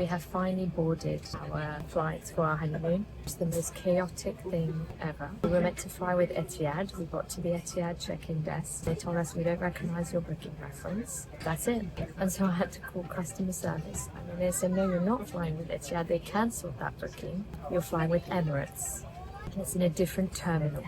have finally boarded our flights for our honeymoon. It's the most chaotic thing ever. We were meant to fly with Etihad. We got to the Etihad check-in desk. They told us we don't recognise your booking reference. That's it. And so I had to call customer service. And then they said, no, you're not flying with Etihad. They cancelled that booking. You're flying with Emirates. It's in a different terminal.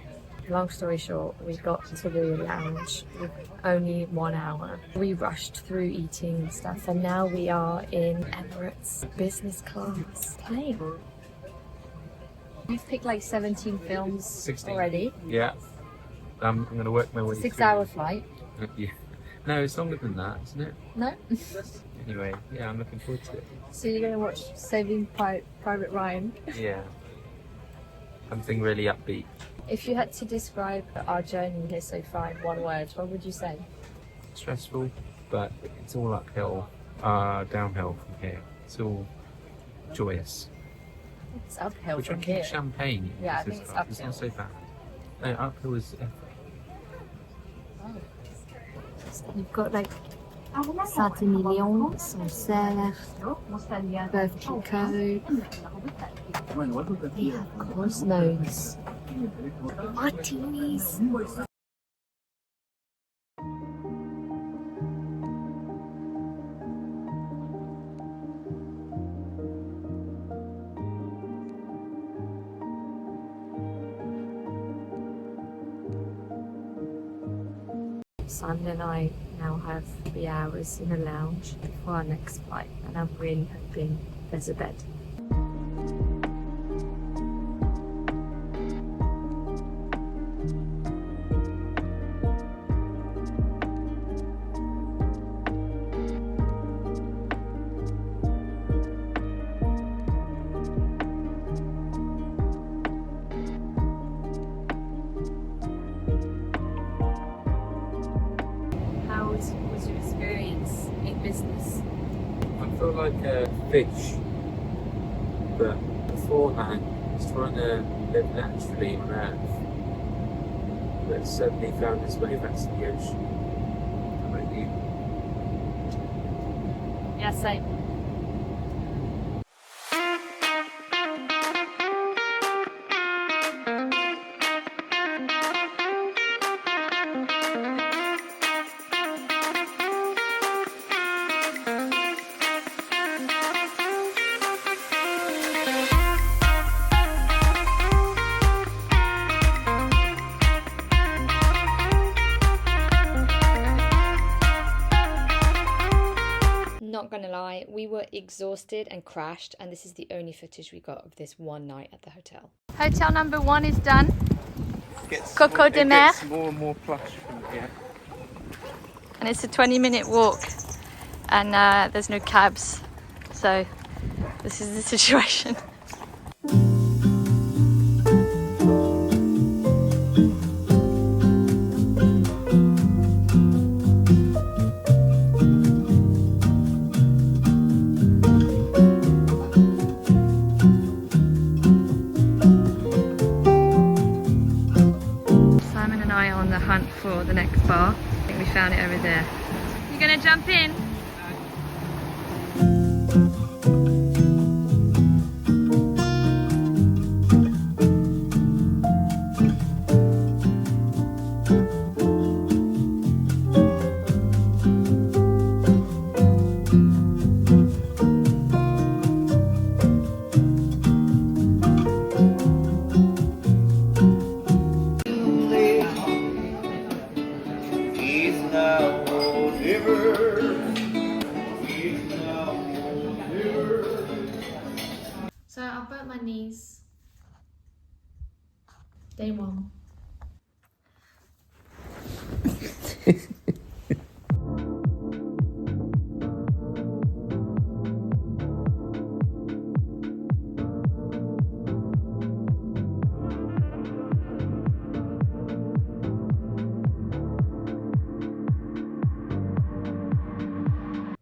Long story short, we got to the lounge with only 1 hour. We rushed through eating and stuff, and now we are in Emirates business class plane. We've picked like 17 films 16. already. Yeah. I'm going to work my way 6-hour flight. Yeah. No, it's longer than that, isn't it? No? Anyway, yeah, I'm looking forward to it. So you're going to watch Saving Private Ryan? Yeah. Something really upbeat. If you had to describe our journey here so far in one word, what would you say? Stressful, but it's all uphill, downhill from here. It's all joyous. It's uphill Which I from keep here. champagne. Yeah, I think it's uphill. It's not so bad. No, uphill is effort. Oh. You've got like Saint-Emilion, Sancerre, Veuve Clicquot. They have Cosmos, martinis. Simon and I now have 3 hours in a lounge before our next flight, and I'm really hoping there's a bed. Was your experience in business? I feel like a fish, but beforehand, I was trying to live naturally on Earth, but suddenly found its way back to the ocean. How about you? Yeah, same. Not gonna lie, we were exhausted and crashed, and this is the only footage we got of this one night at the hotel. Hotel number 1 is done. Coco de Mer. It gets more and more plush from here. And it's a 20-minute walk, and there's no cabs, so this is the situation. Simon and I are on the hunt for the next bar. I think we found it over there. You gonna jump in? So I burnt my knees. Day 1.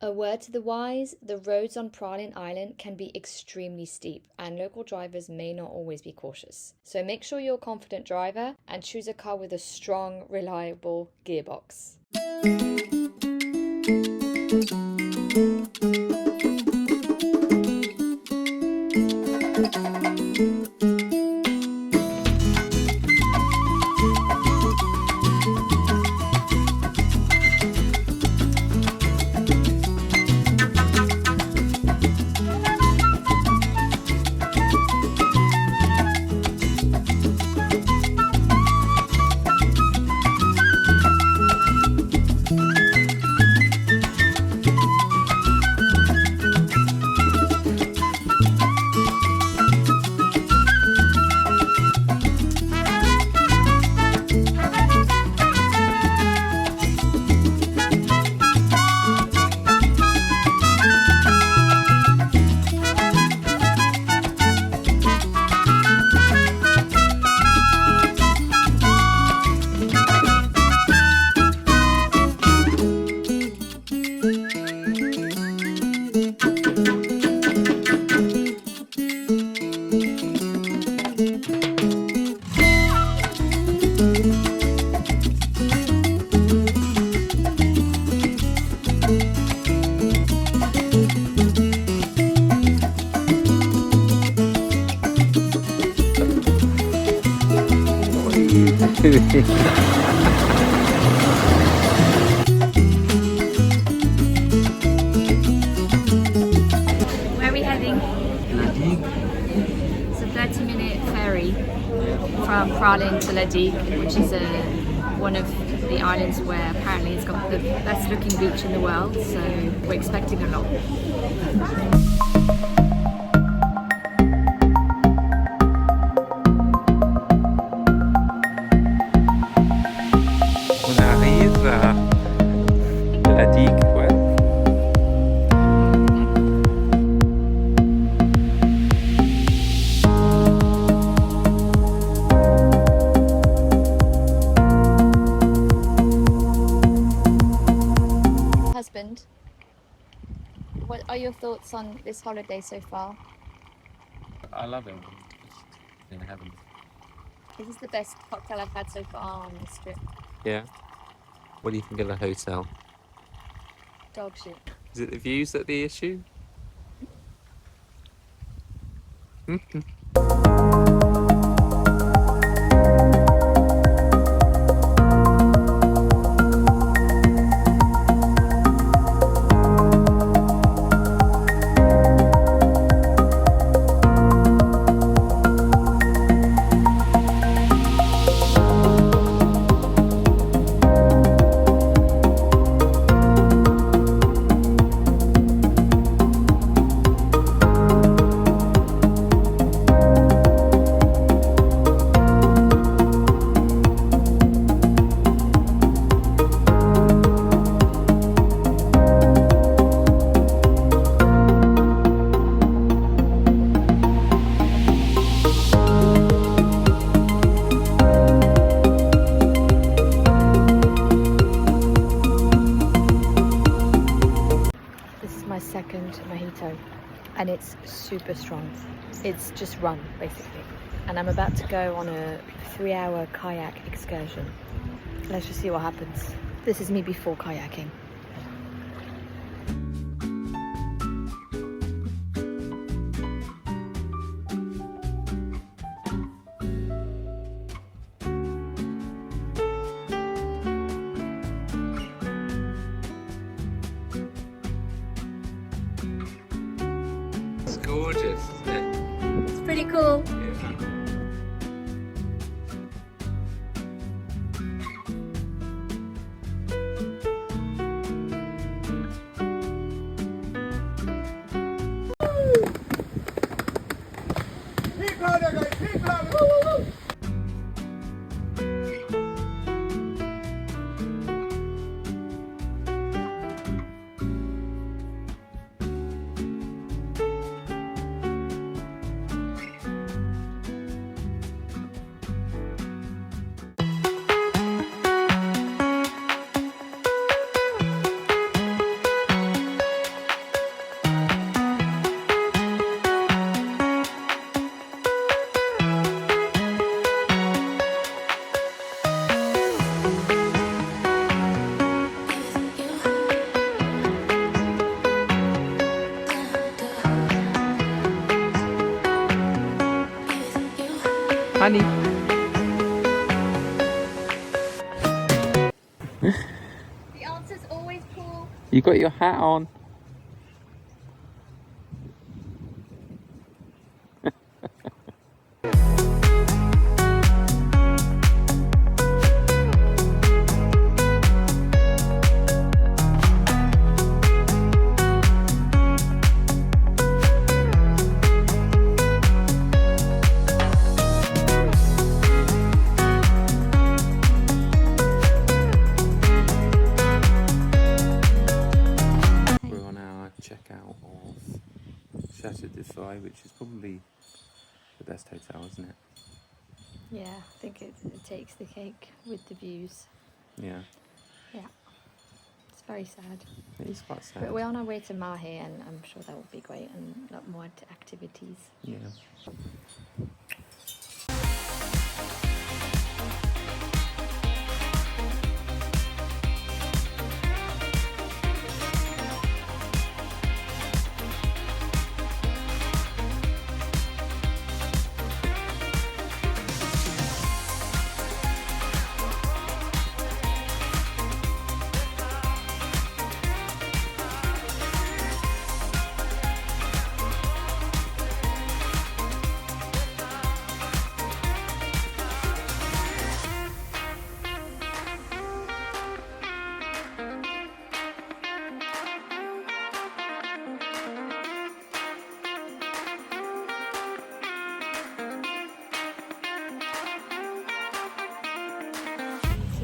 A word to the wise, the roads on Praslin Island can be extremely steep and local drivers may not always be cautious. So make sure you're a confident driver and choose a car with a strong, reliable gearbox. Where are we heading? La Digue. It's a 30-minute ferry from Praslin to La Digue, which is one of the islands where apparently it's got the best looking beach in the world, so we're expecting a lot. On arrive à La Digue, ouais. Husband, what are your thoughts on this holiday so far? I love it. In heaven. This is the best cocktail I've had so far on this trip. Yeah. What do you think of the hotel? Dog shit. Is it the views that are the issue? And it's super strong. It's just rum, basically. And I'm about to go on a 3-hour kayak excursion. Let's just see what happens. This is me before kayaking. It's gorgeous, isn't it? It's pretty cool. Yeah. Honey. The answer's always Paul. You got your hat on. Checkout of Chateau de Feuilles, which is probably the best hotel, isn't it? Yeah, I think it takes the cake with the views. Yeah. Yeah. It's very sad. It is quite sad. But we're on our way to Mahé, and I'm sure that will be great, and a lot more activities. Yeah.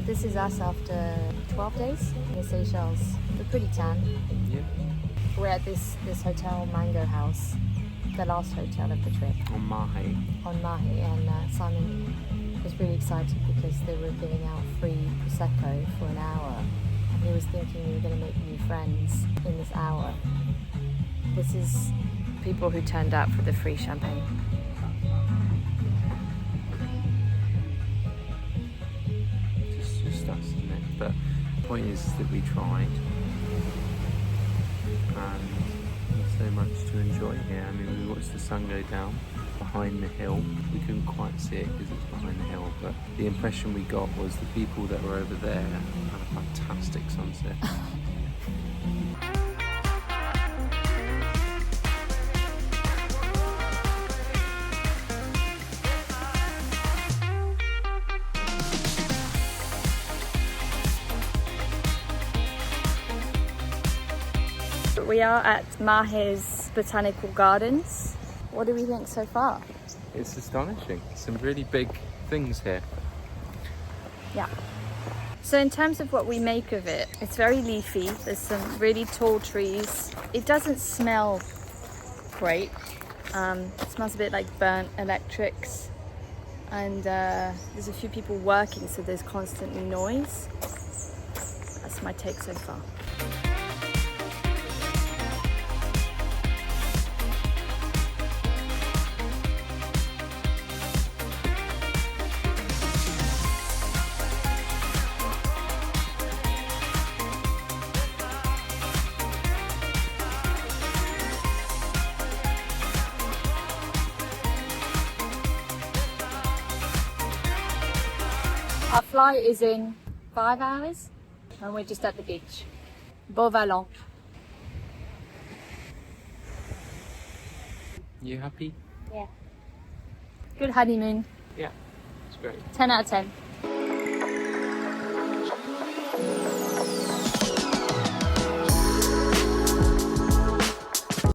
This is us after 12 days in the Seychelles. We're pretty tan. Yeah. We're at this hotel, Mango House, the last hotel of the trip. On Mahé. On Mahé, and Simon was really excited because they were giving out free Prosecco for an hour. And he was thinking we were going to make new friends in this hour. This is people who turned out for the free champagne. Just us, isn't it? But the point is that we tried, and there's so much to enjoy here. I mean, we watched the sun go down behind the hill. We couldn't quite see it because it's behind the hill, but the impression we got was the people that were over there had a fantastic sunset. We are at Mahé's Botanical Gardens. What do we think so far? It's astonishing. Some really big things here. Yeah. So in terms of what we make of it, it's very leafy. There's some really tall trees. It doesn't smell great. It smells a bit like burnt electrics. And there's a few people working, so there's constantly noise. That's my take so far. Our flight is in 5 hours and we're just at the beach. Beau Vallon. You happy? Yeah. Good honeymoon. Yeah, it's great. 10 out of 10.